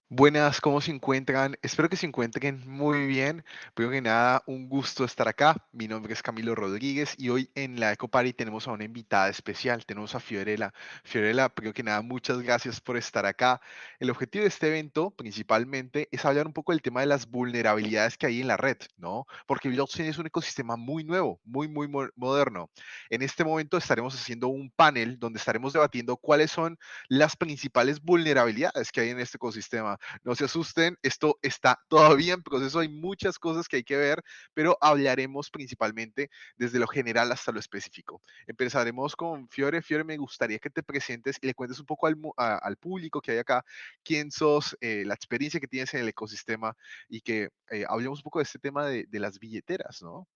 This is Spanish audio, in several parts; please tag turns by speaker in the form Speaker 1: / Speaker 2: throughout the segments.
Speaker 1: Buenas, ¿cómo se encuentran? Espero que se encuentren muy bien. Primero que nada, un gusto estar acá. Mi nombre es Camilo Rodríguez y hoy en la Eco Party tenemos a una invitada especial. Tenemos a Fiorella. Fiorella, primero que nada, muchas gracias por estar acá. El objetivo de este evento, principalmente, es hablar un poco del tema de las vulnerabilidades que hay en la red, ¿no? Porque blockchain es un ecosistema muy nuevo, muy moderno. En este momento estaremos haciendo un panel donde estaremos debatiendo cuáles son las principales vulnerabilidades que hay en este ecosistema. No se asusten, esto está todavía en proceso, hay muchas cosas que hay que ver, pero hablaremos principalmente desde lo general hasta lo específico. Empezaremos con Fiore. Fiore, me gustaría que te presentes y le cuentes un poco al público que hay acá, quién sos, la experiencia que tienes en el ecosistema y que hablemos un poco de este tema de las billeteras, ¿no?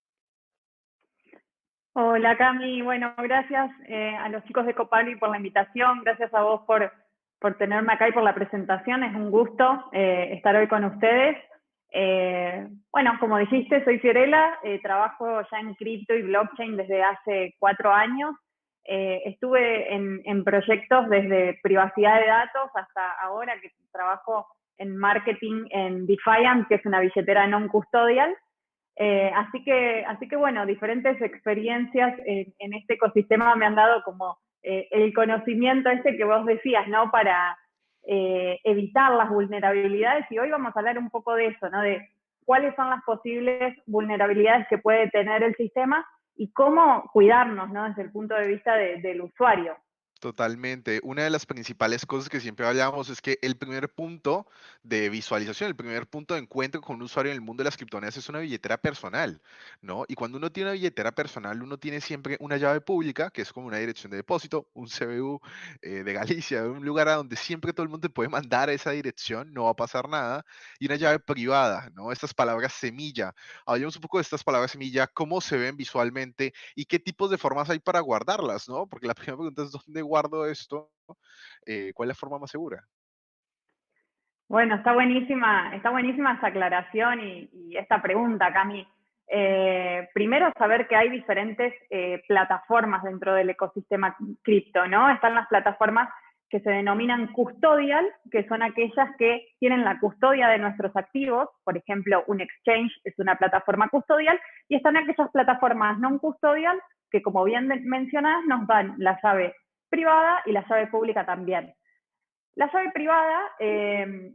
Speaker 2: Hola Cami, bueno, gracias a los chicos de Copali por la invitación, gracias a vos por tenerme acá y por la presentación, es un gusto estar hoy con ustedes. Bueno, como dijiste, soy Fiorella, trabajo ya en cripto y blockchain desde hace 4 años. Estuve en proyectos desde privacidad de datos hasta ahora que trabajo en marketing en Defiant, que es una billetera non custodial. Así que bueno, diferentes experiencias en este ecosistema me han dado como el conocimiento ese que vos decías, ¿no? Para evitar las vulnerabilidades. Y hoy vamos a hablar un poco de eso, ¿no? De cuáles son las posibles vulnerabilidades que puede tener el sistema y cómo cuidarnos, ¿no? Desde el punto de vista del usuario.
Speaker 1: Totalmente. Una de las principales cosas que siempre hablamos es que el primer punto de visualización, el primer punto de encuentro con un usuario en el mundo de las criptomonedas es una billetera personal, ¿no? Y cuando uno tiene una billetera personal, uno tiene siempre una llave pública, que es como una dirección de depósito, un CBU de Galicia, un lugar a donde siempre todo el mundo te puede mandar a esa dirección, no va a pasar nada, y una llave privada, ¿no? Estas palabras semilla. Hablemos un poco de estas palabras semilla, cómo se ven visualmente y qué tipos de formas hay para guardarlas, ¿no? Porque la primera pregunta es, ¿dónde guardo esto? ¿Cuál es la forma más segura?
Speaker 2: Bueno, está buenísima esa aclaración y esta pregunta, Cami. Primero, saber que hay diferentes plataformas dentro del ecosistema cripto, ¿no? Están las plataformas que se denominan custodial, que son aquellas que tienen la custodia de nuestros activos. Por ejemplo, un exchange es una plataforma custodial, y están aquellas plataformas non custodial que, como bien mencionás, nos dan la llave privada y la llave pública también. La llave privada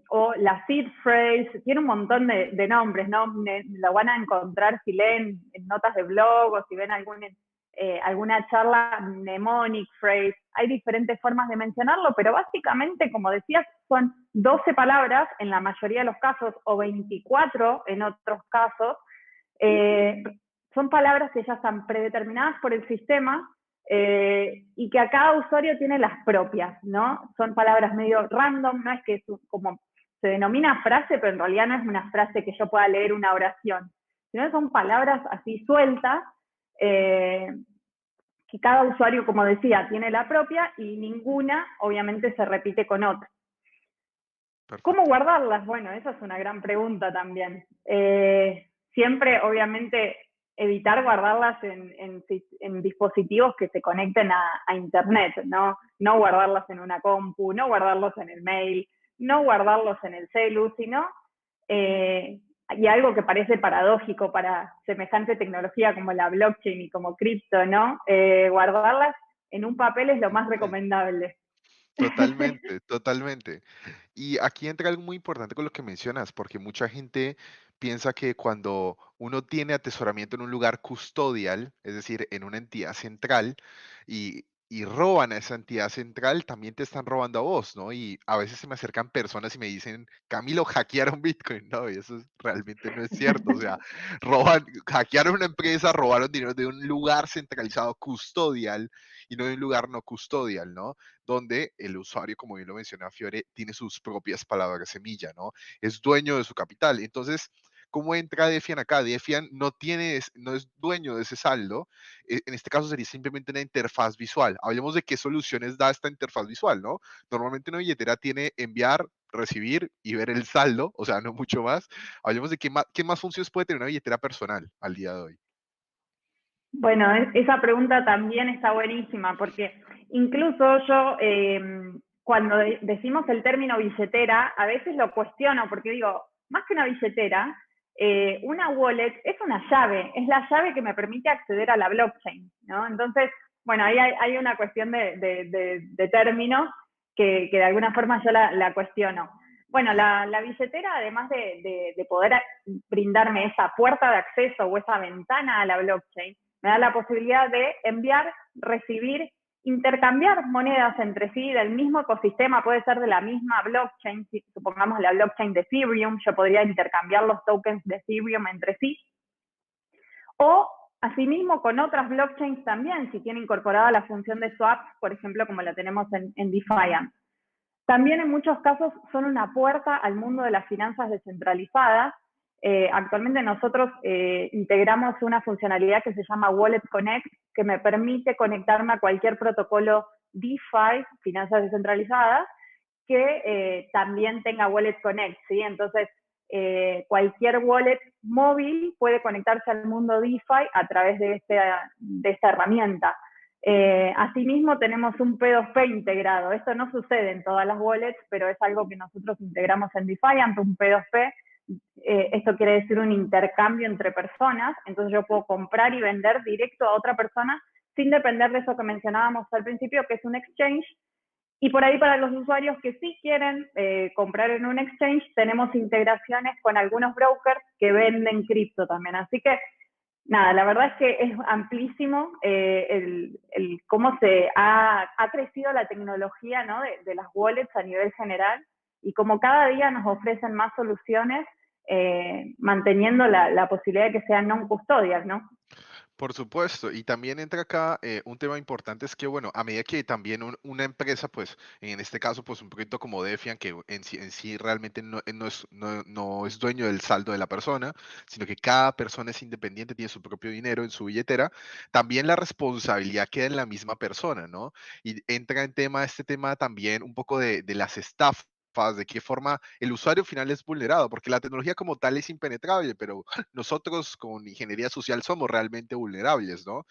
Speaker 2: o la seed phrase tiene un montón de nombres, ¿no? Lo van a encontrar si leen en notas de blog o si ven alguna charla, mnemonic phrase. Hay diferentes formas de mencionarlo, pero básicamente, como decías, son 12 palabras en la mayoría de los casos o 24 en otros casos. Eh, Son palabras que ya están predeterminadas por el sistema y que a cada usuario tiene las propias, ¿no? Son palabras medio random, no es que es como se denomina frase, pero en realidad no es una frase que yo pueda leer una oración, sino que son palabras así sueltas eh, que cada usuario, como decía, tiene la propia y ninguna obviamente se repite con otra. ¿Cómo
Speaker 1: Perfecto.
Speaker 2: guardarlas? Bueno, esa es una gran pregunta también. Siempre, obviamente, evitar guardarlas en dispositivos que se conecten a Internet, ¿no? No guardarlas en una compu, no guardarlos en el mail, no guardarlos en el celu, sino, y algo que parece paradójico para semejante tecnología como la blockchain y como cripto, ¿no? Guardarlas en un papel es lo más recomendable.
Speaker 1: Totalmente. Y aquí entra algo muy importante con lo que mencionas, porque mucha gente piensa que cuando uno tiene atesoramiento en un lugar custodial, es decir, en una entidad central, y roban a esa entidad central, también te están robando a vos, ¿no? Y a veces se me acercan personas y me dicen, Camilo, hackearon Bitcoin, ¿no? Y eso realmente no es cierto. O sea, hackearon una empresa, robaron dinero de un lugar centralizado custodial y no de un lugar no custodial, ¿no? Donde el usuario, como bien lo menciona Fiore, tiene sus propias palabras semilla, ¿no? Es dueño de su capital. Entonces, ¿cómo entra Defiant acá? Defiant no tiene, no es dueño de ese saldo. En este caso sería simplemente una interfaz visual. Hablemos de qué soluciones da esta interfaz visual, ¿no? Normalmente una billetera tiene enviar, recibir y ver el saldo, o sea, no mucho más. Hablemos de qué más funciones puede tener una billetera personal al día de hoy.
Speaker 2: Bueno, esa pregunta también está buenísima, porque incluso yo cuando decimos el término billetera, a veces lo cuestiono porque digo, más que una billetera, una wallet es una llave, es la llave que me permite acceder a la blockchain, ¿no? Entonces, bueno, ahí hay una cuestión de términos que de alguna forma yo la cuestiono. Bueno, la billetera, además de poder brindarme esa puerta de acceso o esa ventana a la blockchain, me da la posibilidad de enviar, recibir, intercambiar monedas entre sí del mismo ecosistema, puede ser de la misma blockchain, si supongamos la blockchain de Ethereum, yo podría intercambiar los tokens de Ethereum entre sí, o asimismo con otras blockchains también, si tiene incorporada la función de swaps, por ejemplo, como la tenemos en Defiant. También en muchos casos son una puerta al mundo de las finanzas descentralizadas. Actualmente nosotros integramos una funcionalidad que se llama Wallet Connect, que me permite conectarme a cualquier protocolo DeFi, finanzas descentralizadas, que también tenga Wallet Connect, ¿sí? Entonces, cualquier wallet móvil puede conectarse al mundo DeFi a través de esta herramienta. Asimismo, tenemos un P2P integrado. Esto no sucede en todas las wallets, pero es algo que nosotros integramos en Defiant, un P2P. Esto quiere decir un intercambio entre personas. Entonces yo puedo comprar y vender directo a otra persona sin depender de eso que mencionábamos al principio, que es un exchange. Y por ahí para los usuarios que sí quieren comprar en un exchange, tenemos integraciones con algunos brokers que venden cripto también. Así que nada, la verdad es que es amplísimo cómo ha crecido la tecnología, ¿no? de las wallets a nivel general y como cada día nos ofrecen más soluciones, manteniendo la posibilidad de que sean non-custodial, ¿no?
Speaker 1: Por supuesto, y también entra acá un tema importante es que, bueno, a medida que también una empresa, pues en este caso, pues un proyecto como Defiant, que en sí realmente no es dueño del saldo de la persona, sino que cada persona es independiente, tiene su propio dinero en su billetera, también la responsabilidad queda en la misma persona, ¿no? Y entra en tema este tema también un poco de las estafas, de qué forma el usuario final es vulnerado, porque la tecnología como tal es impenetrable, pero nosotros con ingeniería social somos realmente vulnerables, ¿no?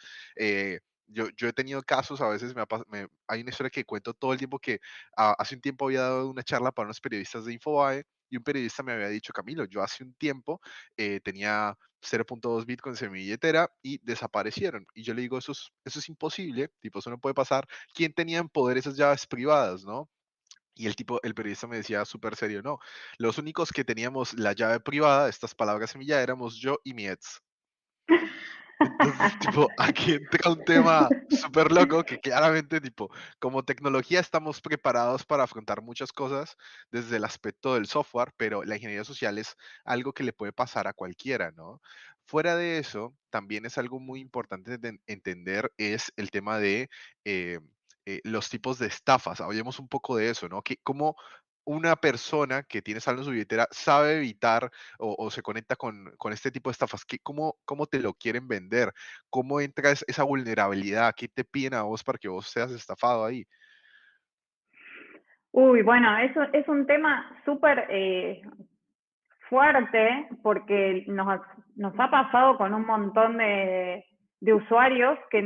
Speaker 1: Yo he tenido casos, a veces hay una historia que cuento todo el tiempo que hace un tiempo había dado una charla para unos periodistas de Infobae y un periodista me había dicho, Camilo, yo hace un tiempo tenía 0.2 bitcoins en mi billetera y desaparecieron. Y yo le digo, eso es imposible, tipo, eso no puede pasar. ¿Quién tenía en poder esas llaves privadas, no? Y el periodista me decía súper serio, no, los únicos que teníamos la llave privada, estas palabras semilla, éramos yo y mi ex. Entonces, tipo, aquí entra un tema súper loco que claramente, tipo, como tecnología estamos preparados para afrontar muchas cosas desde el aspecto del software, pero la ingeniería social es algo que le puede pasar a cualquiera, ¿no? Fuera de eso, también es algo muy importante de entender es el tema de eh, los tipos de estafas. Hablemos un poco de eso, ¿no? Que cómo una persona que tiene saldo en su billetera sabe evitar o se conecta con este tipo de estafas? ¿Cómo te lo quieren vender? ¿Cómo entra esa vulnerabilidad? ¿Qué te piden a vos para que vos seas estafado ahí?
Speaker 2: Uy, bueno, eso es un tema súper fuerte porque nos ha pasado con un montón de usuarios que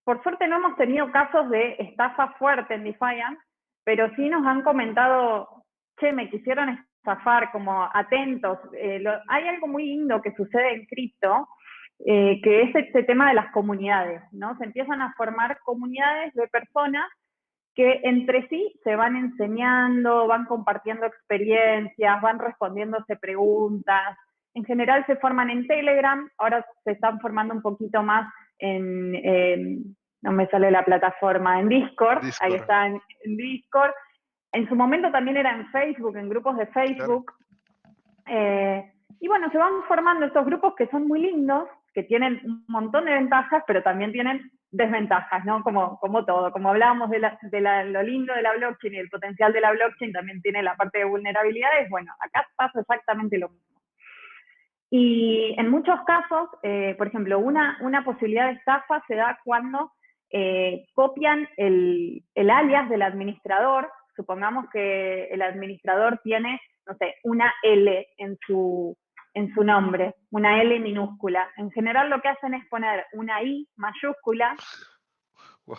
Speaker 2: por suerte no hemos tenido casos de estafa fuerte en Defiant, pero sí nos han comentado, che, me quisieron estafar, como atentos. Hay algo muy lindo que sucede en cripto, que es este tema de las comunidades, ¿no? Se empiezan a formar comunidades de personas que entre sí se van enseñando, van compartiendo experiencias, van respondiéndose preguntas. En general se forman en Telegram, ahora se están formando un poquito más no me sale la plataforma, en Discord, ahí
Speaker 1: Discord,
Speaker 2: está en Discord. En su momento también era en Facebook, en grupos de
Speaker 1: claro.
Speaker 2: Facebook. Y bueno, se van formando estos grupos que son muy lindos, que tienen un montón de ventajas, pero también tienen desventajas, ¿no? Como todo. Como hablábamos lo lindo de la blockchain y el potencial de la blockchain, también tiene la parte de vulnerabilidades. Bueno, acá pasa exactamente lo mismo. Y en muchos casos, por ejemplo, una posibilidad de estafa se da cuando copian el alias del administrador. Supongamos que el administrador tiene, no sé, una L en su nombre, una L minúscula. En general lo que hacen es poner una I mayúscula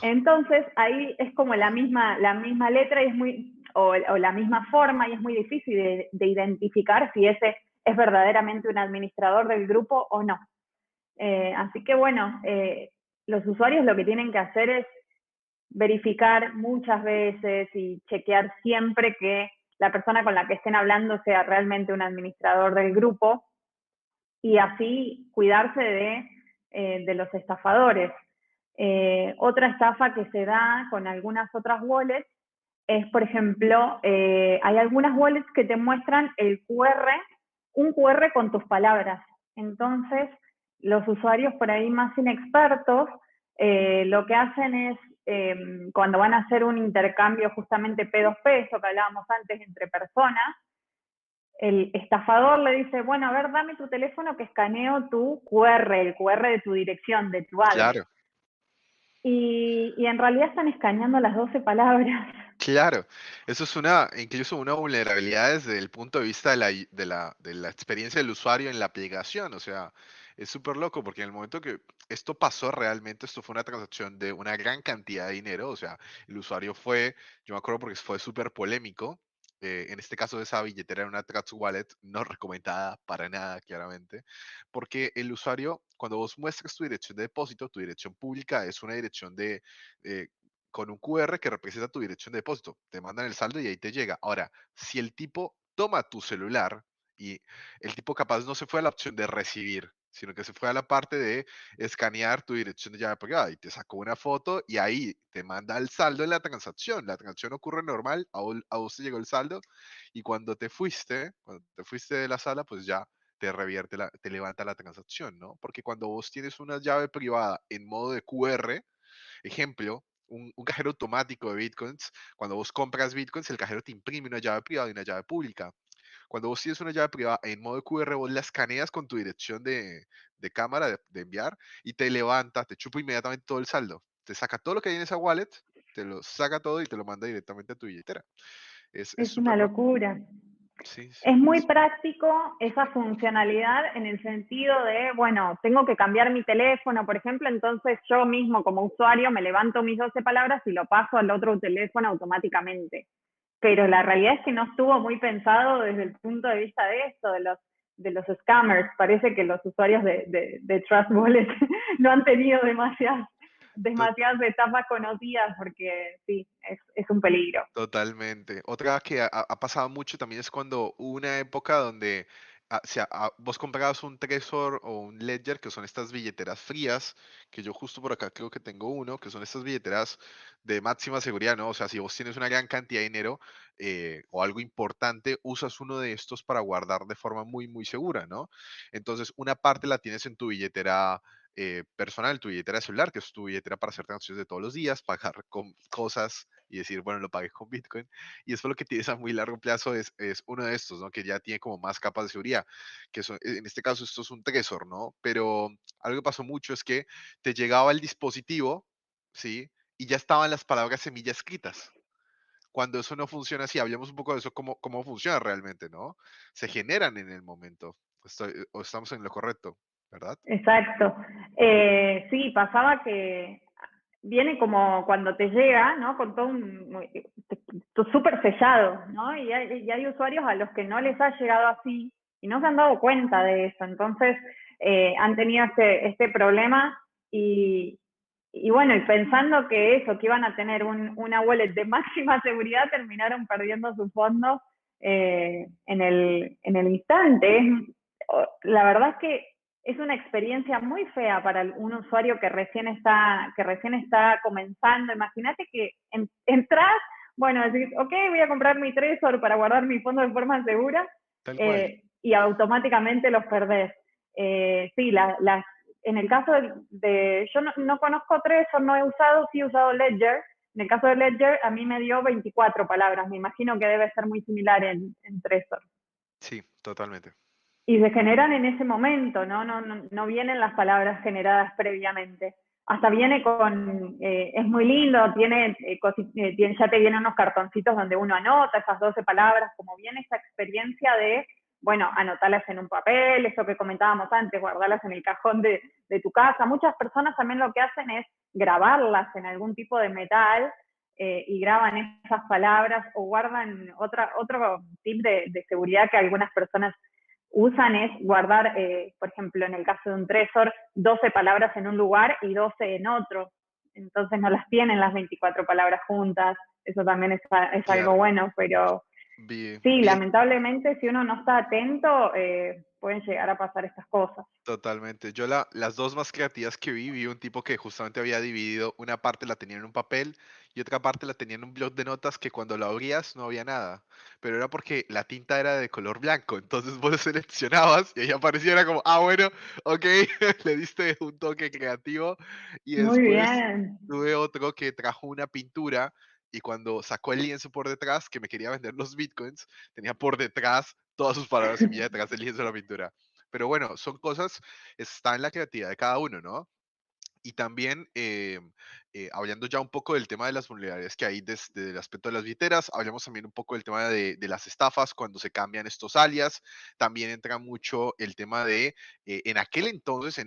Speaker 2: Entonces, ahí es como la misma letra y es o la misma forma y es muy difícil de identificar si ese es verdaderamente un administrador del grupo o no. Así que bueno, los usuarios lo que tienen que hacer es verificar muchas veces y chequear siempre que la persona con la que estén hablando sea realmente un administrador del grupo y así cuidarse de los estafadores. Otra estafa que se da con algunas otras wallets es, por ejemplo, hay algunas wallets que te muestran un QR con tus palabras. Entonces, los usuarios por ahí más inexpertos lo que hacen es, cuando van a hacer un intercambio justamente P2P, eso que hablábamos antes entre personas, el estafador le dice, bueno, a ver, dame tu teléfono que escaneo tu QR, el QR de tu dirección, de tu address.
Speaker 1: Claro,
Speaker 2: Y en realidad están escaneando las 12 palabras.
Speaker 1: claro. Eso es incluso una vulnerabilidad desde el punto de vista de la experiencia del usuario en la aplicación. O sea, es súper loco porque en el momento que esto pasó realmente, esto fue una transacción de una gran cantidad de dinero. O sea, el usuario yo me acuerdo porque fue súper polémico. En este caso, esa billetera era una Trust Wallet no recomendada para nada, claramente, porque el usuario, cuando vos muestras tu dirección de depósito, tu dirección pública es una dirección eh, con un QR que representa tu dirección de depósito. Te mandan el saldo y ahí te llega. Ahora, si el tipo toma tu celular y el tipo capaz no se fue a la opción de recibir, sino que se fue a la parte de escanear tu dirección de llave privada y te sacó una foto y ahí te manda el saldo en la transacción. La transacción ocurre normal, a vos te llegó el saldo y cuando te fuiste de la sala, pues ya te levanta la transacción, ¿no? Porque cuando vos tienes una llave privada en modo de QR, ejemplo, un cajero automático de bitcoins, cuando vos compras bitcoins, el cajero te imprime una llave privada y una llave pública. Cuando vos tienes una llave privada en modo QR, vos la escaneas con tu dirección de cámara de enviar y te levanta, te chupa inmediatamente todo el saldo. Te saca todo lo que hay en esa wallet, te lo saca todo y te lo manda directamente a tu billetera. Es
Speaker 2: Es una
Speaker 1: súper loco.
Speaker 2: locura.
Speaker 1: Sí,
Speaker 2: Es
Speaker 1: sí.
Speaker 2: muy práctico esa funcionalidad en el sentido de, bueno, tengo que cambiar mi teléfono, por ejemplo, entonces yo mismo como usuario me levanto mis 12 palabras y lo paso al otro teléfono automáticamente. Pero la realidad es que no estuvo muy pensado desde el punto de vista de esto, de los scammers. Parece que los usuarios de Trust Wallet no han tenido demasiadas etapas conocidas porque sí, es un peligro.
Speaker 1: Totalmente. Otra que ha pasado mucho también es cuando hubo una época donde vos comprabas un Trezor o un Ledger, que son estas billeteras frías, que yo justo por acá creo que tengo uno, que son estas billeteras de máxima seguridad, ¿no? O sea, si vos tienes una gran cantidad de dinero o algo importante, usas uno de estos para guardar de forma muy, muy segura, ¿no? Entonces, una parte la tienes en tu billetera personal, tu billetera celular, que es tu billetera para hacer transacciones de todos los días, pagar con cosas y decir, bueno, lo pagué con Bitcoin. Y después lo que tienes a muy largo plazo es uno de estos, ¿no? Que ya tiene como más capas de seguridad, en este caso esto es un Trezor, ¿no? Pero algo que pasó mucho es que te llegaba el dispositivo, ¿sí? Y ya estaban las palabras semilla escritas. Cuando eso no funciona así, hablemos un poco de eso, cómo funciona realmente, ¿no? Se generan en el momento. O estamos en lo correcto, ¿verdad?
Speaker 2: Exacto. Sí, pasaba que viene como cuando te llega, ¿no? Con todo súper sellado, ¿no? Y hay usuarios a los que no les ha llegado así y no se han dado cuenta de eso. Entonces, han tenido este problema y, y bueno, y pensando que iban a tener una wallet de máxima seguridad, terminaron perdiendo sus fondos en el instante. La verdad es que es una experiencia muy fea para un usuario que recién está comenzando. Imagínate que entras, bueno, decís, ok, voy a comprar mi Trezor para guardar mis fondos de forma segura,
Speaker 1: Tal cual.
Speaker 2: y automáticamente los perdés. Sí, en el caso yo no conozco Trezor, no he usado, sí he usado Ledger. En el caso de Ledger, a mí me dio 24 palabras. Me imagino que debe ser muy similar en Trezor.
Speaker 1: Sí, totalmente.
Speaker 2: Y se generan en ese momento, no vienen las palabras generadas previamente. Hasta viene es muy lindo, ya te vienen unos cartoncitos donde uno anota esas 12 palabras, como viene esa experiencia de bueno, anotarlas en un papel, eso que comentábamos antes, guardarlas en el cajón de tu casa. Muchas personas también lo que hacen es grabarlas en algún tipo de metal y graban esas palabras o guardan otro tip de seguridad que algunas personas usan es guardar, por ejemplo, en el caso de un Trezor, 12 palabras en un lugar y 12 en otro. Entonces no las tienen las 24 palabras juntas. Eso también es algo
Speaker 1: Claro,
Speaker 2: bueno, pero
Speaker 1: bien,
Speaker 2: sí,
Speaker 1: bien.
Speaker 2: lamentablemente si uno no está atento, pueden llegar a pasar estas cosas.
Speaker 1: Totalmente. Yo las dos más creativas que vi un tipo que justamente había dividido, una parte la tenía en un papel y otra parte la tenía en un bloc de notas que cuando lo abrías no había nada, pero era porque la tinta era de color blanco, entonces vos lo seleccionabas y ahí aparecía, era como, ah, bueno, ok, le diste un toque creativo y
Speaker 2: Muy
Speaker 1: después
Speaker 2: bien.
Speaker 1: tuve otro que trajo una pintura y cuando sacó el lienzo por detrás, que me quería vender los bitcoins, tenía por detrás todas sus palabras y mía detrás del lienzo de la pintura. Pero bueno, son cosas, está en la creatividad de cada uno, ¿no? Y también, hablando ya un poco del tema de las vulnerabilidades que hay desde el aspecto de las billeteras, hablamos también un poco del tema de las estafas cuando se cambian estos alias. También entra mucho el tema de, en aquel entonces,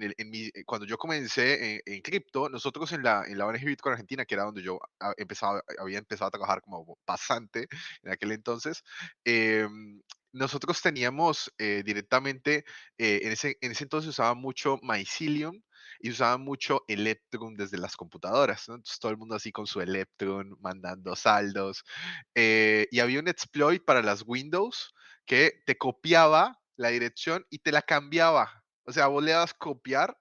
Speaker 1: cuando yo comencé en cripto, nosotros en la ONG Bitcoin Argentina, que era donde yo había empezado a trabajar como pasante en aquel entonces, nosotros teníamos directamente, en ese entonces usaba mucho Mycelium y usaban mucho Electrum desde las computadoras, ¿no? Entonces todo el mundo así con su Electrum mandando saldos. Y había un exploit para las Windows que te copiaba la dirección y te la cambiaba. O sea, vos le dabas copiar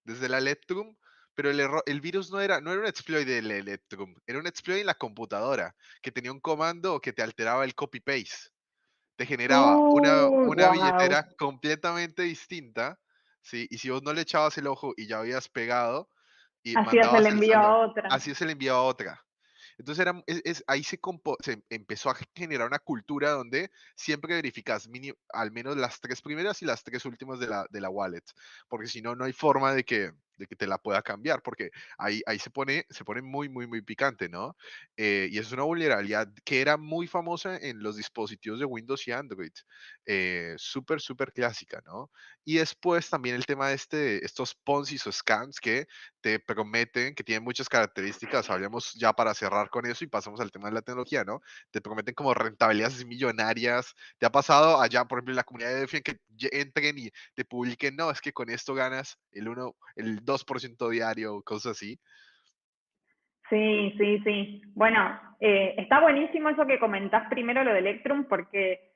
Speaker 1: desde la Electrum, pero el virus no era un exploit del Electrum, era un exploit en la computadora que tenía un comando que te alteraba el copy-paste, te generaba una
Speaker 2: Wow.
Speaker 1: billetera completamente distinta, ¿sí? Y si vos no le echabas el ojo y ya habías pegado y
Speaker 2: Hacías el
Speaker 1: mandabas el
Speaker 2: envío
Speaker 1: saldo,
Speaker 2: a otra.
Speaker 1: así se le enviaba a otra. Entonces ahí se empezó a generar una cultura donde siempre verificas al menos las tres primeras y las tres últimas de la wallet, porque si no, no hay forma de que te la pueda cambiar, porque ahí se pone muy, muy, muy picante, ¿no? Y es una vulnerabilidad que era muy famosa en los dispositivos de Windows y Android, súper, súper clásica, ¿no? Y después también el tema de estos Ponzi o scams que te prometen, que tienen muchas características, hablemos ya para cerrar con eso y pasamos al tema de la tecnología, ¿no? Te prometen como rentabilidades millonarias. ¿Te ha pasado allá, por ejemplo, en la comunidad de DeFi que entren y te publiquen, no, es que con esto ganas el 2% diario, cosas así?
Speaker 2: Sí, sí, sí. Bueno, está buenísimo eso que comentás primero lo de Electrum, porque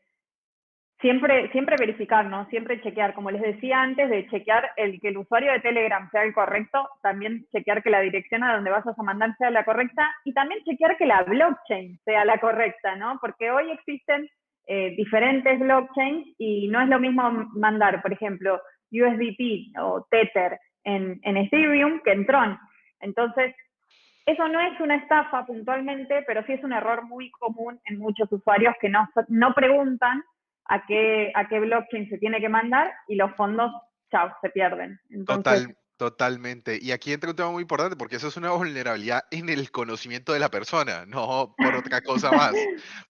Speaker 2: siempre verificar, ¿no? Siempre chequear, como les decía antes, de chequear que el usuario de Telegram sea el correcto, también chequear que la dirección a donde vas a mandar sea la correcta y también chequear que la blockchain sea la correcta, ¿no? Porque hoy existen diferentes blockchains y no es lo mismo mandar, por ejemplo, USDT o Tether en Ethereum que en Tron. Entonces, eso no es una estafa puntualmente, pero sí es un error muy común en muchos usuarios que no preguntan a qué blockchain se tiene que mandar y los fondos, chao, se pierden. Entonces,
Speaker 1: Totalmente. Y aquí entra un tema muy importante porque eso es una vulnerabilidad en el conocimiento de la persona, no por otra cosa más.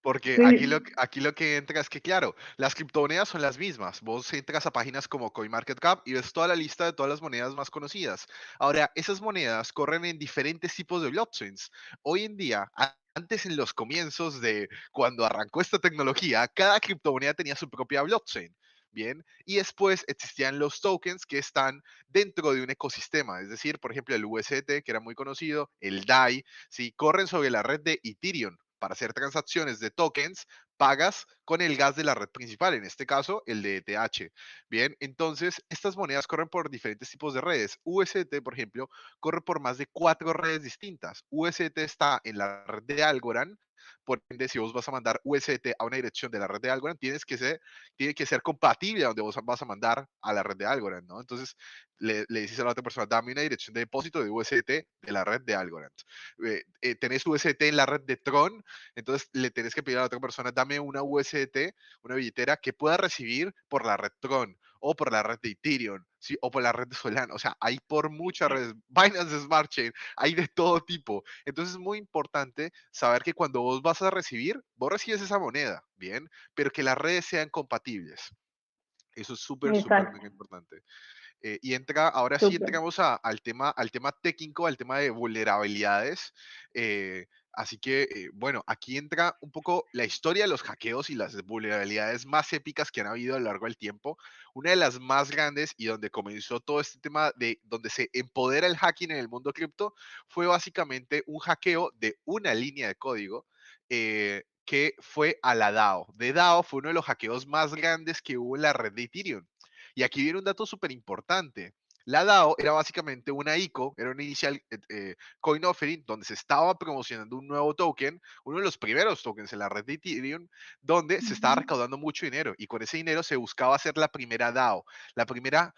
Speaker 1: Porque aquí lo,
Speaker 2: sí,
Speaker 1: que- aquí lo que entra es que, claro, las criptomonedas son las mismas. Vos entras a páginas como CoinMarketCap y ves toda la lista de todas las monedas más conocidas. Ahora, esas monedas corren en diferentes tipos de blockchains. Hoy en día, antes en los comienzos de cuando arrancó esta tecnología, cada criptomoneda tenía su propia blockchain. Bien, y después existían los tokens que están dentro de un ecosistema. Es decir, por ejemplo, el USDT, que era muy conocido, el DAI, si corren sobre la red de Ethereum. Para hacer transacciones de tokens, pagas con el gas de la red principal, en este caso el de ETH. Bien, entonces estas monedas corren por diferentes tipos de redes. USDT, por ejemplo, corre por más de 4 redes distintas. USDT está en la red de Algorand. Por ende, si vos vas a mandar USDT a una dirección de la red de Algorand, tiene que ser compatible a donde vos vas a mandar a la red de Algorand, ¿no? Entonces, le dices a la otra persona, dame una dirección de depósito de USDT de la red de Algorand. Tenés USDT en la red de Tron, entonces le tenés que pedir a la otra persona, dame una USDT, una billetera que pueda recibir por la red Tron o por la red de Ethereum, ¿sí? O por la red de Solana. O sea, hay por muchas redes. Binance Smart Chain, hay de todo tipo. Entonces es muy importante saber que cuando vos vas a recibir, vos recibes esa moneda, ¿bien? Pero que las redes sean compatibles. Eso es súper, súper
Speaker 2: Exacto,
Speaker 1: mega importante. Ahora sí
Speaker 2: súper.
Speaker 1: entramos al tema técnico, al tema de vulnerabilidades. Así que, bueno, aquí entra un poco la historia de los hackeos y las vulnerabilidades más épicas que han habido a lo largo del tiempo. Una de las más grandes y donde comenzó todo este tema de donde se empodera el hacking en el mundo cripto fue básicamente un hackeo de una línea de código que fue a la DAO. De DAO fue uno de los hackeos más grandes que hubo en la red de Ethereum. Y aquí viene un dato súper importante. La DAO era básicamente una ICO, era una inicial coin offering, donde se estaba promocionando un nuevo token, uno de los primeros tokens en la red de Ethereum, donde se estaba
Speaker 2: Ujú.
Speaker 1: recaudando mucho dinero. Y con ese dinero se buscaba hacer la primera DAO, la primera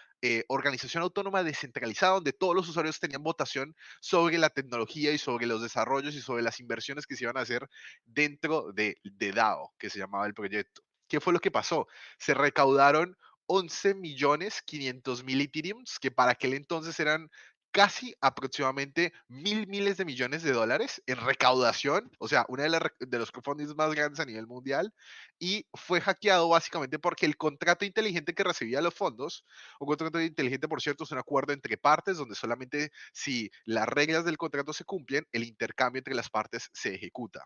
Speaker 1: organización autónoma descentralizada, donde todos los usuarios tenían votación sobre la tecnología y sobre los desarrollos y sobre las inversiones que se iban a hacer dentro de DAO, que se llamaba el proyecto. ¿Qué fue lo que pasó? Se recaudaron 11.500.000 Ethereums, que para aquel entonces eran casi aproximadamente miles de millones de dólares en recaudación, o sea, una de los crowdfundings más grandes a nivel mundial, y fue hackeado básicamente porque el contrato inteligente que recibía los fondos, un contrato inteligente, por cierto, es un acuerdo entre partes donde solamente si las reglas del contrato se cumplen, el intercambio entre las partes se ejecuta.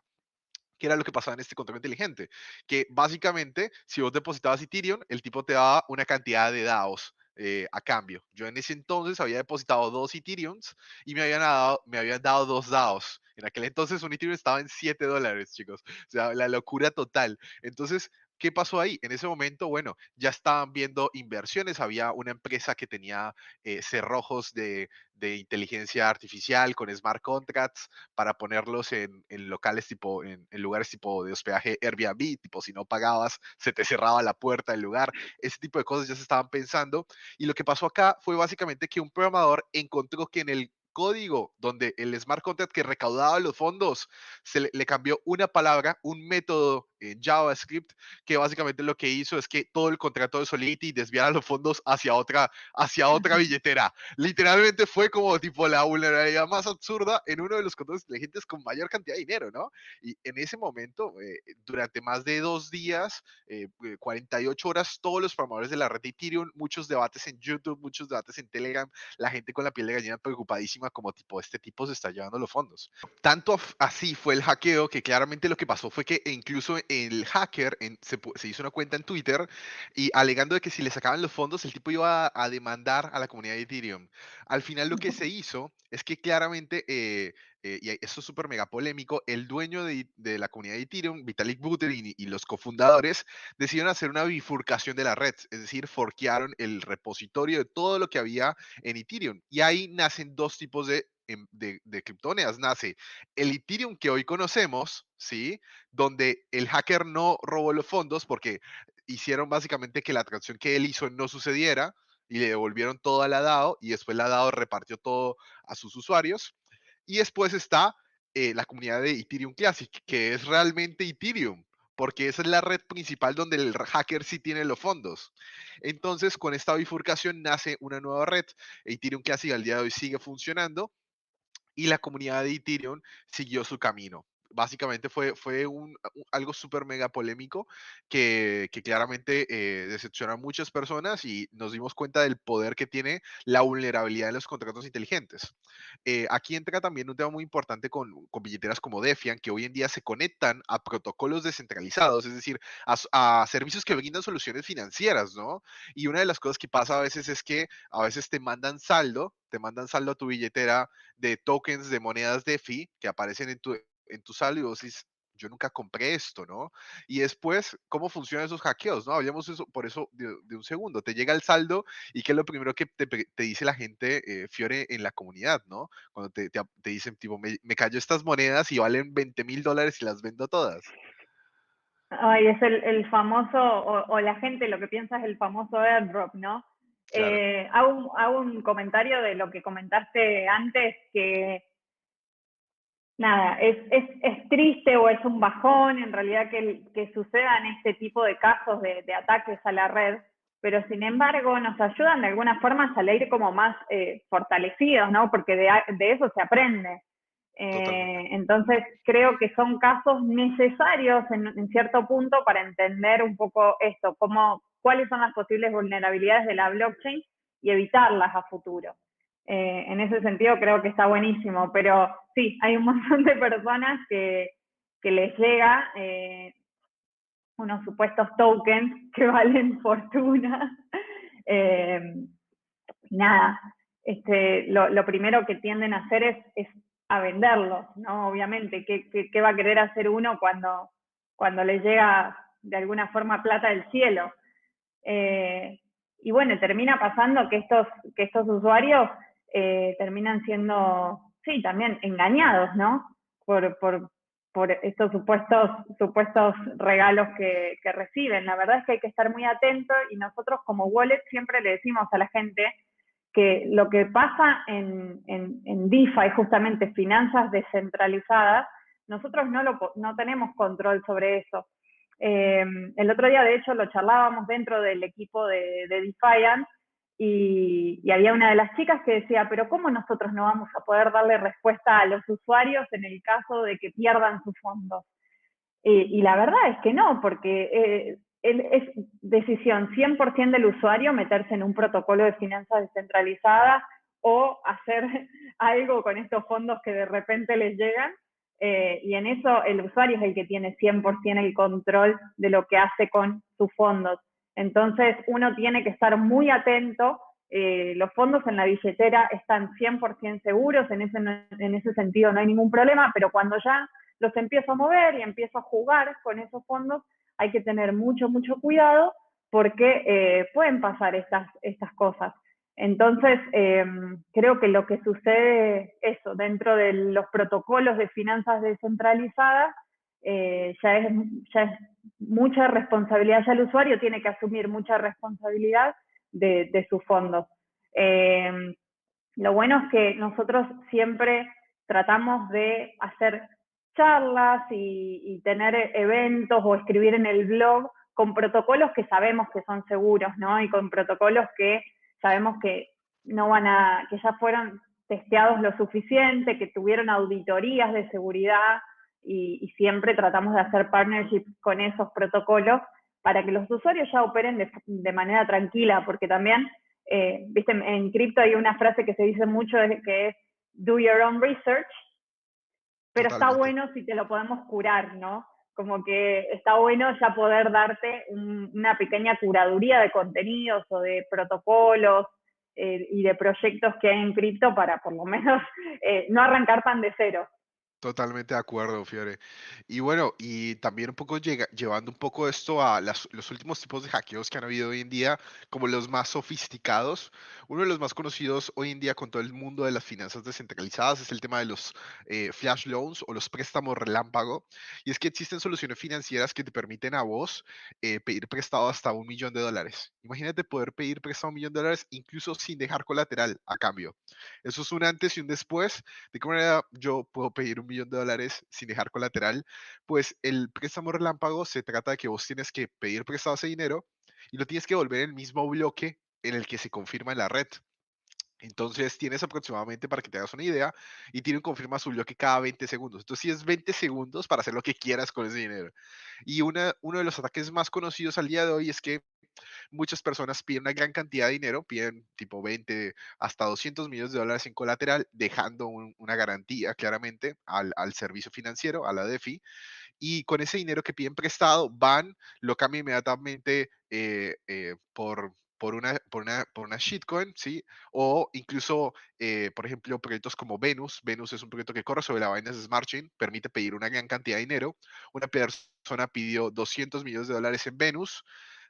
Speaker 1: ¿Qué era lo que pasaba en este contrato inteligente? Que básicamente, si vos depositabas Ethereum, el tipo te daba una cantidad de DAOs a cambio. Yo en ese entonces había depositado 2 Ethereums y me habían dado 2 DAOs. En aquel entonces un Ethereum estaba en $7, chicos. O sea, la locura total. Entonces, ¿qué pasó ahí? En ese momento, bueno, ya estaban viendo inversiones. Había una empresa que tenía cerrojos de inteligencia artificial con smart contracts para ponerlos en locales tipo, en lugares tipo de hospedaje Airbnb, tipo si no pagabas, se te cerraba la puerta del lugar, ese tipo de cosas ya se estaban pensando. Y lo que pasó acá fue básicamente que un programador encontró que en el código donde el smart contract que recaudaba los fondos le cambió una palabra, un método en JavaScript que básicamente lo que hizo es que todo el contrato de Solidity desviara los fondos hacia otra billetera. Literalmente fue como tipo la vulnerabilidad más absurda en uno de los contratos inteligentes con mayor cantidad de dinero, ¿no? Y en ese momento, durante más de 2 días, 48 horas, todos los programadores de la red de Ethereum, muchos debates en YouTube, muchos debates en Telegram, la gente con la piel de gallina preocupadísima como tipo, este tipo se está llevando los fondos. Tanto así fue el hackeo que claramente lo que pasó fue que incluso el hacker se hizo una cuenta en Twitter y alegando de que si le sacaban los fondos, el tipo iba a demandar a la comunidad de Ethereum. Al final lo que se hizo es que claramente, y esto es súper mega polémico, el dueño de la comunidad de Ethereum, Vitalik Buterin y los cofundadores, decidieron hacer una bifurcación de la red, es decir, forkearon el repositorio de todo lo que había en Ethereum. Y ahí nacen dos tipos de criptomonedas. Nace el Ethereum que hoy conocemos, ¿sí? Donde el hacker no robó los fondos porque hicieron básicamente que la transacción que él hizo no sucediera y le devolvieron todo a la DAO y después la DAO repartió todo a sus usuarios. Y después está la comunidad de Ethereum Classic, que es realmente Ethereum, porque esa es la red principal donde el hacker sí tiene los fondos. Entonces, con esta bifurcación nace una nueva red. Ethereum Classic al día de hoy sigue funcionando y la comunidad de Ethereum siguió su camino. Básicamente fue algo súper mega polémico que claramente decepcionó a muchas personas y nos dimos cuenta del poder que tiene la vulnerabilidad de los contratos inteligentes. Aquí entra también un tema muy importante con billeteras como Defiant, que hoy en día se conectan a protocolos descentralizados, es decir, a servicios que brindan soluciones financieras, ¿no? Y una de las cosas que pasa a veces es que a veces te mandan saldo a tu billetera de tokens de monedas DeFi que aparecen en tu saldo y vos dices, yo nunca compré esto, ¿no? Y después, ¿cómo funcionan esos hackeos? ¿No? Hablamos eso, por eso de un segundo. Te llega el saldo y qué es lo primero que te dice la gente, Fiore, en la comunidad, ¿no? Cuando te dicen, tipo, me cayó estas monedas y valen $20.000 y las vendo todas.
Speaker 2: Ay, es el famoso, o la gente lo que piensa es el famoso airdrop, ¿no?
Speaker 1: Claro,
Speaker 2: Hago un comentario de lo que comentaste antes, que nada, es triste o es un bajón en realidad que sucedan este tipo de casos de ataques a la red, pero sin embargo nos ayudan de alguna forma a salir como más fortalecidos, ¿no? Porque de eso se aprende.
Speaker 1: totalmente.
Speaker 2: Entonces creo que son casos necesarios en cierto punto para entender un poco esto, cómo cuáles son las posibles vulnerabilidades de la blockchain y evitarlas a futuro. En ese sentido creo que está buenísimo, pero sí, hay un montón de personas que les llega unos supuestos tokens que valen fortuna. Eh, nada, lo primero que tienden a hacer es a venderlos, ¿no? Obviamente, ¿qué va a querer hacer uno cuando le llega de alguna forma plata del cielo? Y bueno, termina pasando que estos usuarios terminan siendo, sí, también engañados, ¿no? Por, por, por estos supuestos regalos que reciben. La verdad es que hay que estar muy atentos y nosotros como wallet siempre le decimos a la gente que lo que pasa en DeFi, justamente finanzas descentralizadas, nosotros no tenemos control sobre eso. El otro día, de hecho, lo charlábamos dentro del equipo de Defiant y había una de las chicas que decía, pero ¿cómo nosotros no vamos a poder darle respuesta a los usuarios en el caso de que pierdan sus fondos? Y la verdad es que no, porque es decisión 100% del usuario meterse en un protocolo de finanzas descentralizadas o hacer algo con estos fondos que de repente les llegan. Y en eso el usuario es el que tiene 100% el control de lo que hace con sus fondos. Entonces uno tiene que estar muy atento. Los fondos en la billetera están 100% seguros, en ese sentido no hay ningún problema, pero cuando ya los empiezo a mover y empiezo a jugar con esos fondos, hay que tener mucho, mucho cuidado porque pueden pasar estas cosas. Entonces, creo que lo que sucede eso, dentro de los protocolos de finanzas descentralizadas, ya es mucha responsabilidad, ya el usuario tiene que asumir mucha responsabilidad de sus fondos. Lo bueno es que nosotros siempre tratamos de hacer charlas y tener eventos o escribir en el blog con protocolos que sabemos que son seguros, ¿no? Y con protocolos que sabemos que no van a, que ya fueron testeados lo suficiente, que tuvieron auditorías de seguridad y siempre tratamos de hacer partnerships con esos protocolos para que los usuarios ya operen de manera tranquila, porque también viste, en cripto hay una frase que se dice mucho que es do your own research, pero está
Speaker 1: Totalmente.
Speaker 2: bueno si te lo podemos curar, ¿no? Como que está bueno ya poder darte una pequeña curaduría de contenidos o de protocolos y de proyectos que hay en cripto para por lo menos no arrancar tan de cero.
Speaker 1: Totalmente de acuerdo, Fiore. Y bueno, y también un poco llevando un poco esto a los últimos tipos de hackeos que han habido hoy en día, como los más sofisticados. Uno de los más conocidos hoy en día con todo el mundo de las finanzas descentralizadas es el tema de los flash loans o los préstamos relámpago. Y es que existen soluciones financieras que te permiten a vos pedir prestado hasta $1 millón. Imagínate poder pedir prestado $1 millón incluso sin dejar colateral a cambio. Eso es un antes y un después. ¿De qué manera yo puedo pedir $1 millón sin dejar colateral? Pues el préstamo relámpago se trata de que vos tienes que pedir prestado ese dinero y lo tienes que devolver en el mismo bloque en el que se confirma en la red. Entonces tienes aproximadamente, para que te hagas una idea, y tiene un confirma su bloque cada 20 segundos. Entonces sí es 20 segundos para hacer lo que quieras con ese dinero. Y uno de los ataques más conocidos al día de hoy es que muchas personas piden una gran cantidad de dinero, piden tipo 20 hasta $200 millones en colateral, dejando una garantía claramente al servicio financiero, a la DeFi, y con ese dinero que piden prestado van, lo cambian inmediatamente por una shitcoin, ¿sí? O incluso, por ejemplo, proyectos como Venus. Venus es un proyecto que corre sobre la Binance Smart Chain, permite pedir una gran cantidad de dinero. Una persona pidió $200 millones en Venus,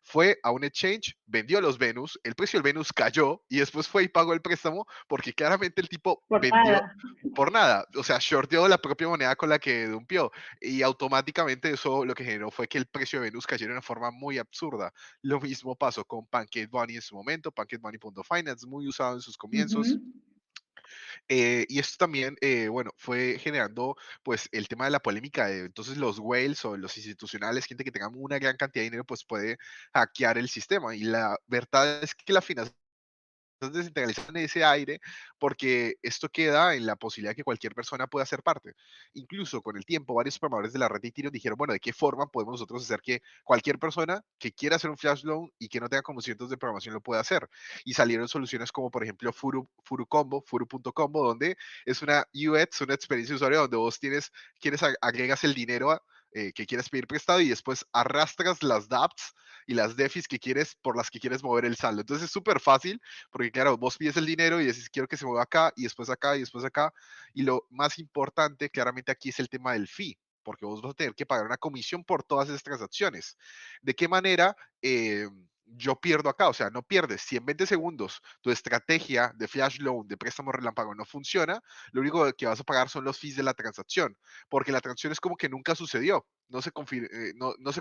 Speaker 1: fue a un exchange, vendió los Venus, el precio del Venus cayó y después fue y pagó el préstamo porque claramente el tipo
Speaker 2: Por
Speaker 1: vendió
Speaker 2: nada.
Speaker 1: por nada, o sea, shorteó la propia moneda con la que dumpió y automáticamente eso lo que generó fue que el precio de Venus cayera de una forma muy absurda. Lo mismo pasó con Pancake Bunny en su momento, PancakeBunny.finance, muy usado en sus comienzos.
Speaker 2: Ujú.
Speaker 1: Y esto también, bueno, fue generando pues el tema de la polémica de entonces los whales o los institucionales, gente que tenga una gran cantidad de dinero, pues puede hackear el sistema. Y la verdad es que las finanzas descentralizando en ese aire, porque esto queda en la posibilidad de que cualquier persona pueda ser parte. Incluso con el tiempo, varios programadores de la red de Ethereum dijeron, bueno, ¿de qué forma podemos nosotros hacer que cualquier persona que quiera hacer un flash loan y que no tenga conocimientos de programación lo pueda hacer? Y salieron soluciones como, por ejemplo, Furu.combo, donde es una UX, una experiencia de usuario donde vos agregas el dinero que quieres pedir prestado y después arrastras las dApps y las DeFis por las que quieres mover el saldo. Entonces es súper fácil porque, claro, vos pides el dinero y dices, quiero que se mueva acá y después acá y después acá. Y lo más importante, claramente, aquí es el tema del fee, porque vos vas a tener que pagar una comisión por todas esas transacciones. ¿De qué manera yo pierdo acá? O sea, no pierdes. Si en 20 segundos tu estrategia de flash loan, de préstamo relámpago no funciona, lo único que vas a pagar son los fees de la transacción, porque la transacción es como que nunca sucedió. No se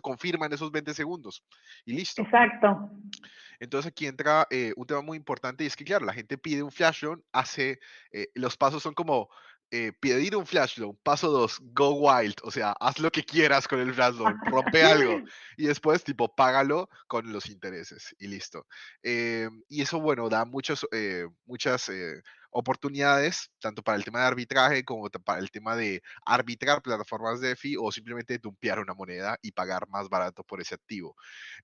Speaker 1: confirma en esos 20 segundos y listo.
Speaker 2: Exacto.
Speaker 1: Entonces aquí entra un tema muy importante y es que, claro, la gente pide un flash loan, los pasos son como pedir un flash loan, paso 2 go wild, o sea, haz lo que quieras con el flash loan, rompe algo y después tipo págalo con los intereses y listo. Y eso, bueno, da muchas oportunidades, tanto para el tema de arbitraje como para el tema de arbitrar plataformas de DeFi o simplemente dumpear una moneda y pagar más barato por ese activo.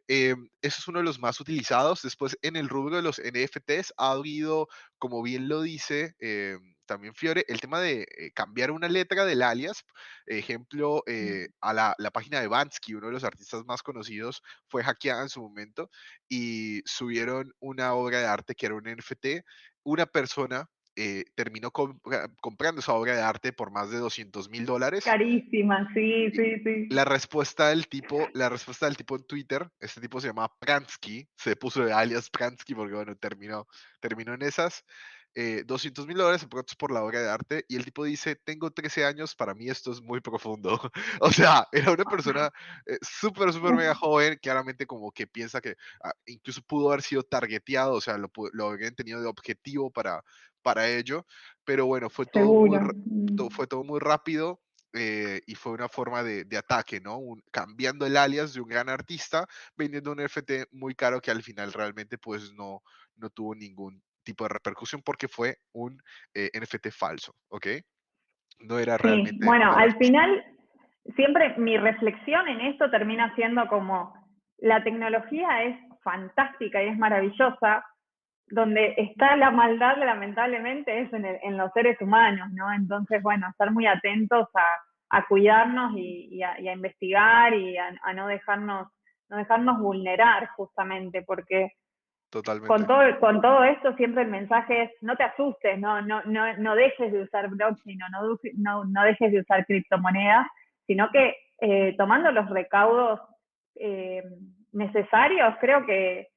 Speaker 1: Eso es uno de los más utilizados. Después, en el rubro de los NFTs, ha habido, como bien lo dice también Fiore, el tema de cambiar una letra del alias. Ejemplo, a la página de Bansky, uno de los artistas más conocidos, fue hackeada en su momento y subieron una obra de arte que era un NFT. Una persona terminó comprando esa obra de arte por más de $200,000.
Speaker 2: Carísima, sí, sí, sí.
Speaker 1: La respuesta del tipo en Twitter, este tipo se llama Pransky, se puso de alias Pransky porque, bueno, terminó en esas. $200,000 aprox por la obra de arte y el tipo dice, tengo 13 años, para mí esto es muy profundo. O sea, era una persona súper, súper mega joven, claramente como que piensa que incluso pudo haber sido targeteado, o sea, lo habrían tenido de objetivo para ello, pero bueno,
Speaker 2: Seguro.
Speaker 1: fue todo muy rápido y fue una forma de ataque, ¿no? Cambiando el alias de un gran artista, vendiendo un NFT muy caro que al final realmente pues no tuvo ningún tipo de repercusión porque fue un NFT falso, ¿ok? No era
Speaker 2: Sí,
Speaker 1: realmente
Speaker 2: bueno,
Speaker 1: de
Speaker 2: al
Speaker 1: verdad.
Speaker 2: final siempre mi reflexión en esto termina siendo como la tecnología es fantástica y es maravillosa, donde está la maldad lamentablemente es en los seres humanos, ¿no? Entonces, bueno, estar muy atentos a cuidarnos y a investigar y a no dejarnos vulnerar justamente, porque
Speaker 1: Totalmente,
Speaker 2: con todo esto siempre el mensaje es no te asustes, no dejes de usar blockchain o no dejes de usar criptomonedas, sino que tomando los recaudos eh, necesarios, creo que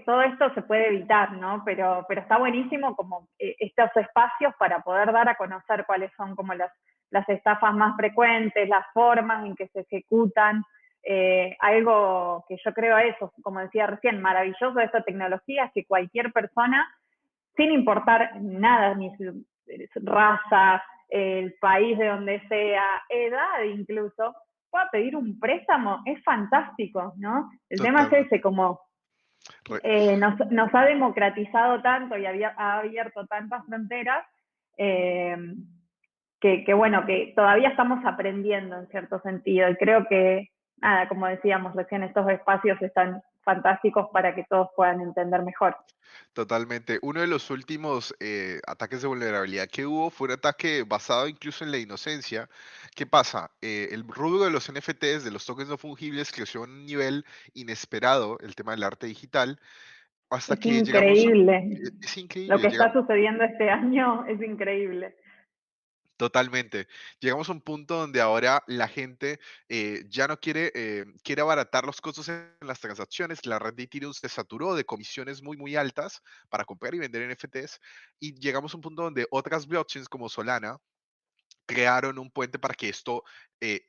Speaker 2: todo esto se puede evitar, ¿no? Pero está buenísimo como estos espacios para poder dar a conocer cuáles son como las estafas más frecuentes, las formas en que se ejecutan, algo que yo creo eso, como decía recién, maravilloso de esta tecnología es que cualquier persona, sin importar nada, ni su raza, el país de donde sea, edad incluso, pueda pedir un préstamo, es fantástico, ¿no? El tema es ese,
Speaker 1: totalmente.
Speaker 2: como
Speaker 1: Re-
Speaker 2: nos ha democratizado tanto y ha abierto tantas fronteras, eh, bueno, que todavía estamos aprendiendo en cierto sentido. Y creo que, nada, como decíamos recién, estos espacios están fantásticos para que todos puedan entender mejor.
Speaker 1: Totalmente. Uno de los últimos ataques de vulnerabilidad que hubo fue un ataque basado incluso en la inocencia. ¿Qué pasa? El rubro de los NFTs, de los tokens no fungibles, creció a un nivel inesperado, el tema del arte digital, hasta
Speaker 2: Es
Speaker 1: que llegamos,
Speaker 2: increíble.
Speaker 1: es
Speaker 2: Lo
Speaker 1: increíble,
Speaker 2: que está sucediendo este año es increíble.
Speaker 1: totalmente. Llegamos a un punto donde ahora la gente ya no quiere abaratar los costos en las transacciones. La red de Ethereum se saturó de comisiones muy, muy altas para comprar y vender NFTs. Y llegamos a un punto donde otras blockchains como Solana crearon un puente para que esto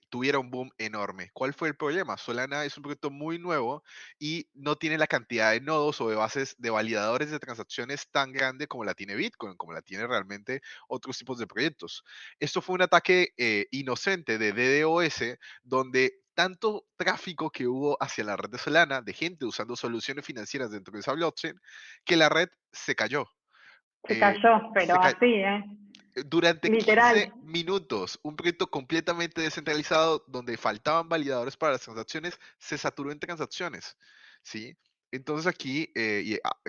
Speaker 1: tuviera un boom enorme. ¿Cuál fue el problema? Solana es un proyecto muy nuevo y no tiene la cantidad de nodos o de bases de validadores de transacciones tan grande como la tiene Bitcoin, como la tiene realmente otros tipos de proyectos. Esto fue un ataque inocente de DDoS donde tanto tráfico que hubo hacia la red de Solana de gente usando soluciones financieras dentro de esa blockchain que la red se cayó.
Speaker 2: Se
Speaker 1: Eh,
Speaker 2: cayó, pero
Speaker 1: se ca-
Speaker 2: así, ¿eh?
Speaker 1: durante
Speaker 2: Literal.
Speaker 1: 15 minutos, un proyecto completamente descentralizado donde faltaban validadores para las transacciones, se saturó en transacciones, ¿sí? Entonces aquí,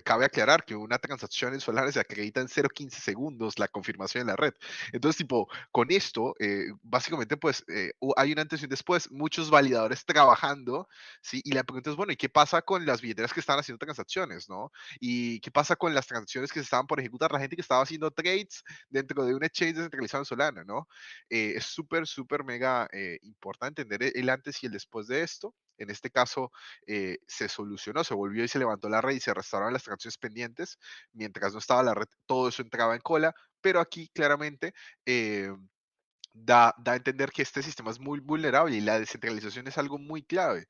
Speaker 1: cabe aclarar que una transacción en Solana se acredita en 0,15 segundos la confirmación en la red. Entonces, tipo, con esto, básicamente, pues, hay una antes y un después, muchos validadores trabajando, ¿sí? Y la pregunta es, bueno, ¿y qué pasa con las billeteras que están haciendo transacciones, no? ¿Y qué pasa con las transacciones que se estaban por ejecutar? La gente que estaba haciendo trades dentro de un exchange descentralizado en Solana, ¿no? Es súper, súper mega importante entender el antes y el después de esto. En este caso, se solucionó, se volvió y se levantó la red y se restauraron las transacciones pendientes. Mientras no estaba la red, todo eso entraba en cola, pero aquí claramente eh, da a entender que este sistema es muy vulnerable y la descentralización es algo muy clave.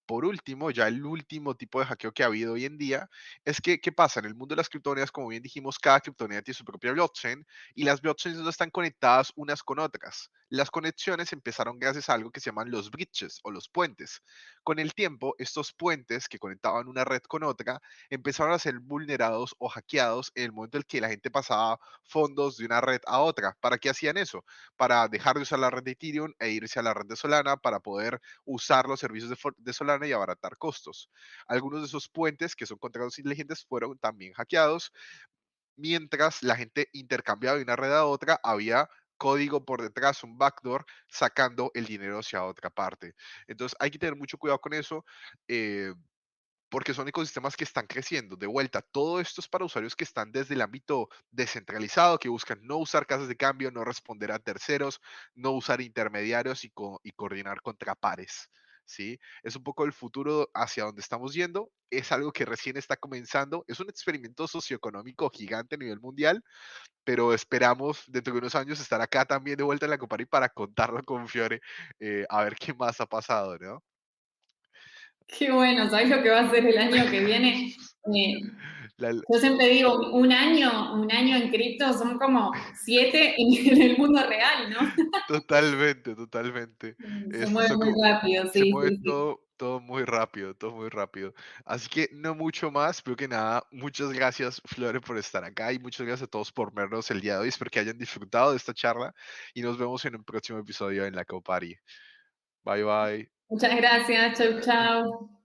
Speaker 1: Por último, ya el último tipo de hackeo que ha habido hoy en día es que, ¿qué pasa? En el mundo de las criptomonedas, como bien dijimos, cada criptomoneda tiene su propia blockchain y las blockchains no están conectadas unas con otras. Las conexiones empezaron gracias a algo que se llaman los bridges o los puentes. Con el tiempo, estos puentes que conectaban una red con otra empezaron a ser vulnerados o hackeados en el momento en el que la gente pasaba fondos de una red a otra. ¿Para qué hacían eso? Para dejar de usar la red de Ethereum e irse a la red de Solana para poder usar los servicios de Solana y abaratar costos. Algunos de esos puentes, que son contratos inteligentes, fueron también hackeados. Mientras la gente intercambiaba de una red a otra, había código por detrás, un backdoor, sacando el dinero hacia otra parte. Entonces hay que tener mucho cuidado con eso. eh, porque son ecosistemas que están creciendo. De vuelta, todo esto es para usuarios que están desde el ámbito descentralizado, que buscan no usar casas de cambio, no responder a terceros, no usar intermediarios y coordinar contra pares. ¿Sí? Es un poco el futuro hacia donde estamos yendo. Es algo que recién está comenzando. Es un experimento socioeconómico gigante a nivel mundial, pero esperamos dentro de unos años estar acá también de vuelta en la Copari para contarlo con Fiore, a ver qué más ha pasado, ¿no?
Speaker 2: Qué bueno, ¿sabés lo que va a ser el año que viene? Eh,
Speaker 1: La-
Speaker 2: yo siempre digo, un año en cripto son como 7 en el mundo real, ¿no?
Speaker 1: Totalmente, totalmente.
Speaker 2: Se
Speaker 1: Esto
Speaker 2: mueve
Speaker 1: se,
Speaker 2: muy rápido,
Speaker 1: se
Speaker 2: sí,
Speaker 1: mueve
Speaker 2: sí, sí.
Speaker 1: todo, todo muy rápido, todo muy rápido. Así que no mucho más, pero que nada, muchas gracias, Flore, por estar acá y muchas gracias a todos por vernos el día de hoy. Espero que hayan disfrutado de esta charla y nos vemos en un próximo episodio en la Copari. Bye, bye.
Speaker 2: Muchas gracias, chau, chau.